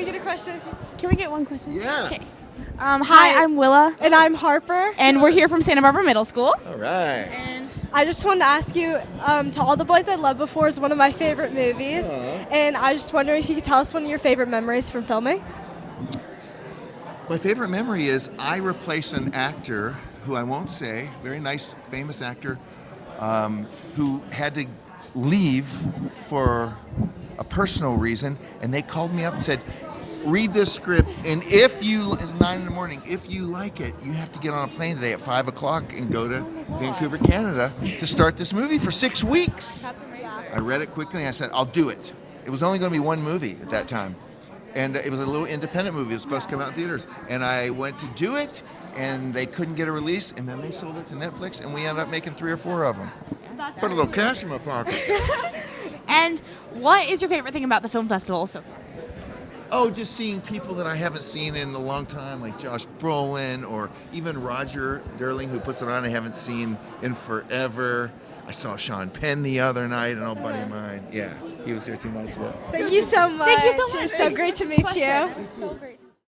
we get a question? Can we get one question? Yeah. Okay. Hi, I'm Willa. And I'm Harper. And we're here from Santa Barbara Middle School. All right. And I just wanted to ask you, To All the Boys I Loved Before is one of my favorite movies. And I was just wondering if you could tell us one of your favorite memories from filming. My favorite memory is I replaced an actor who I won't say, very nice, famous actor, who had to leave for a personal reason, and they called me up and said, read this script, and it's 9 in the morning, if you like it, you have to get on a plane today at 5 o'clock and go to Vancouver, Canada to start this movie for 6 weeks. I read it quickly and I said, I'll do it. It was only going to be one movie at that time. And it was a little independent movie. It was supposed to come out in theaters. And I went to do it, and they couldn't get a release, and then they sold it to Netflix, and we ended up making 3 or 4 of them. Put a little cash in my pocket. And what is your favorite thing about the film festival so far? Oh, just seeing people that I haven't seen in a long time, like Josh Brolin, or even Roger Derling, who puts it on, I haven't seen in forever. I saw Sean Penn the other night, an old buddy of mine. Yeah, he was here 2 nights ago. Thank you so much. Thank you so much. It was so great to meet you. So great.